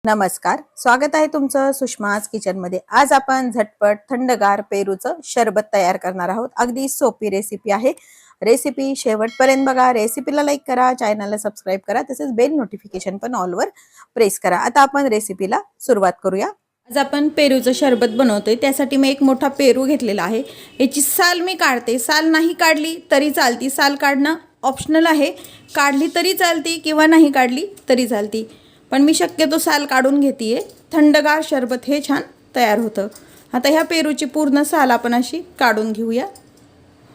नमस्कार, स्वागत आहे तुमचं सुषमाज किचन मध्ये। आज आपण झटपट थंडगार पेरूचं शरबत तयार करणार आहोत। अगदी सोपी रेसिपी आहे। रेसिपी शेवटपर्यंत बघा। रेसिपीला लाईक करा, चॅनलला सबस्क्राइब करा, तसेच बेल नोटिफिकेशन पण ऑल वर प्रेस करा। आता आपण रेसिपीला सुरुवात करूया। आज आपण पेरूचं शरबत बनवतोय। त्यासाठी मी एक मोठा पेरू घेतलेला आहे। याची साल मी काढते। साल नाही काढली तरी चालती, साल काढणं ऑप्शनल आहे। काढली तरी चालती किंवा नाही काढली तरी चालती, पण मी शक्यतो साल काढून घेते। थंडगार शरबत हे छान तयार होतं। आता ह्या पेरूची पूर्ण साल आपण अशी काढून घेऊया।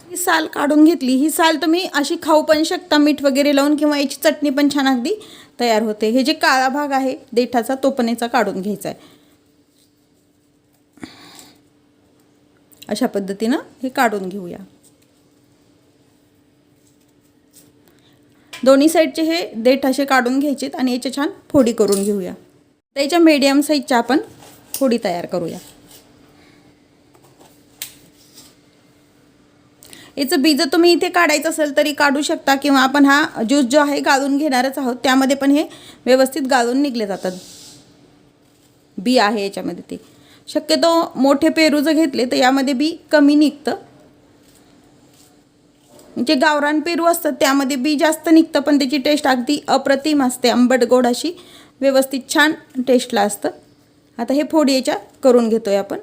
ही साल काढून घेतली। ही साल तुम्ही अशी खाऊ पण शकता मीठ वगैरे लावून, किंवा याची चटणी पण छान अगदी तयार होते। हे जे काळा भाग आहे देठाचा तो पण याचा काढून घ्यायचा आहे। अशा पद्धतीनं हे काढून घेऊया। दोन्ही साईडचे हे देठ असे काढून घ्यायचेत आणि याचे छान फोडी करून घेऊया। त्याच्या मीडियम साईजच्या आपण फोडी तयार करूया। याचं बीज तुम्ही इथे काढायचं असेल तरी काढू शकता, किंवा आपण हा ज्यूस जो आहे गाळून घेणारच आहोत, त्यामध्ये पण हे व्यवस्थित गाळून निघले जातात। बी आहे याच्यामध्ये ते शक्यतो मोठे पेरू जर घेतले तर यामध्ये बी कमी निघतं। जे गावरान पेरू असतात त्यामध्ये बी जास्त निघतं, पण त्याची टेस्ट अगदी अप्रतिम असते। आंबट गोड अशी व्यवस्थित छान टेस्टला असतं। आता हे फोडी याच्या करून घेतोय आपण।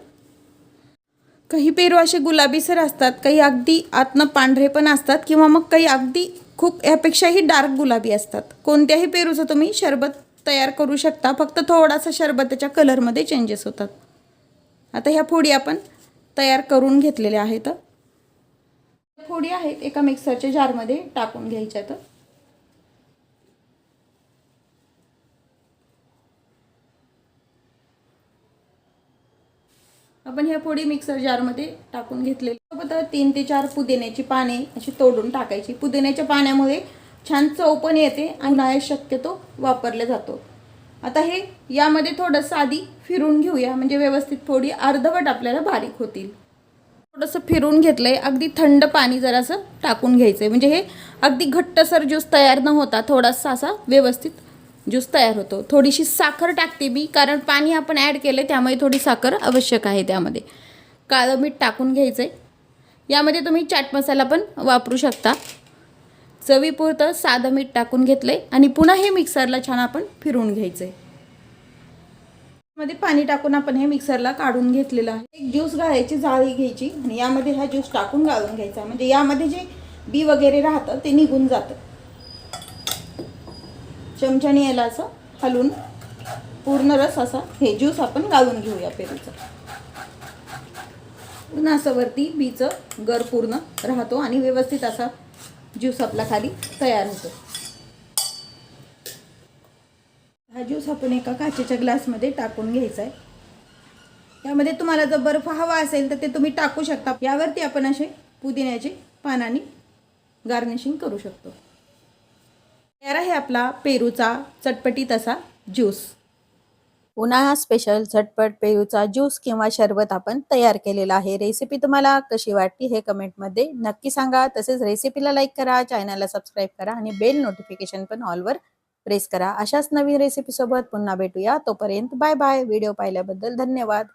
काही पेरू असे गुलाबीसर असतात, काही अगदी आतनं पांढरे पण असतात, किंवा मग काही अगदी खूप यापेक्षाही डार्क गुलाबी असतात। कोणत्याही पेरूचं तुम्ही शरबत तयार करू शकता, फक्त थोडासा शरबताच्या कलरमध्ये चेंजेस होतात। आता ह्या फोडी आपण तयार करून घेतलेल्या आहेत। फोडी आहेत एका मिक्सरच्या जारमध्ये टाकून घ्यायच्यात। आपण ह्या फोडी मिक्सर जारमध्ये टाकून घेतलेल्या। सोबत 3 ते 4 पुदिन्याची पाने अशी तोडून टाकायची। पुदिन्याच्या पाण्यामुळे छान चव पण येते आणि उन्हाळ्यात शक्यतो वापरले जातो। आता हे यामध्ये थोडंसं आधी फिरून घेऊया, म्हणजे व्यवस्थित फोडी अर्धवट आपल्याला बारीक होतील। थोडंसं फिरून घेतलंय। अगदी थंड पाणी जरासं टाकून घ्यायचंय, म्हणजे हे अगदी घट्टसर ज्यूस तयार न होता थोडासा असा व्यवस्थित ज्यूस तयार होतो। थोडीशी साखर टाकते मी, कारण पाणी आपण ॲड केले त्यामुळे थोडी साखर आवश्यक आहे। त्यामध्ये काळं मीठ टाकून घ्यायचंय। यामध्ये तुम्ही चाट मसाला पण वापरू शकता। चवीपुरतं साधं मीठ टाकून घेतलंय आणि पुन्हा हे मिक्सरला छान आपण फिरवून घ्यायचंय। मध्ये पाणी टाकून आपण हे मिक्सरला काढून घेतलेलं आहे। एक ज्यूस गाळायची जाळी घ्यायची आणि यामध्ये हा ज्यूस टाकून गाळून घ्यायचा, म्हणजे यामध्ये जे बी वगैरे राहतं ते निघून जातं। चमच्याने याला असं हलवून पूर्ण रस असा हे ज्यूस आपण गाळून घेऊया पेरूचा। पुन्हा असं वरती बीचं गर पूर्ण राहतो आणि व्यवस्थित असा ज्यूस आपला खाली तयार होतो। हा ज्यूस आपण एका काचेच्या ग्लासमध्ये टाकून घ्यायचा आहे। यामध्ये तुम्हाला जर बर्फ हवा असेल तर ते तुम्ही टाकू शकता। यावरती आपण असे पुदिन्याचे पानांनी गार्निशिंग करू शकतो। तयार आहे आपला पेरूचा चटपटीत असा ज्यूस। उन्हाळा स्पेशल झटपट पेरूचा ज्यूस किंवा शरबत आपण तयार केलेला आहे। रेसिपी तुम्हाला कशी वाटली हे कमेंटमध्ये नक्की सांगा। तसेच रेसिपीला लाईक करा, चॅनलला सबस्क्राइब करा आणि बेल नोटिफिकेशन पण ऑल वर प्रेस करा। अशाच नवीन रेसिपी सोबत पुन्हा भेटूया। तोपर्यंत बाय बाय। व्हिडिओ पाहिल्याबद्दल धन्यवाद।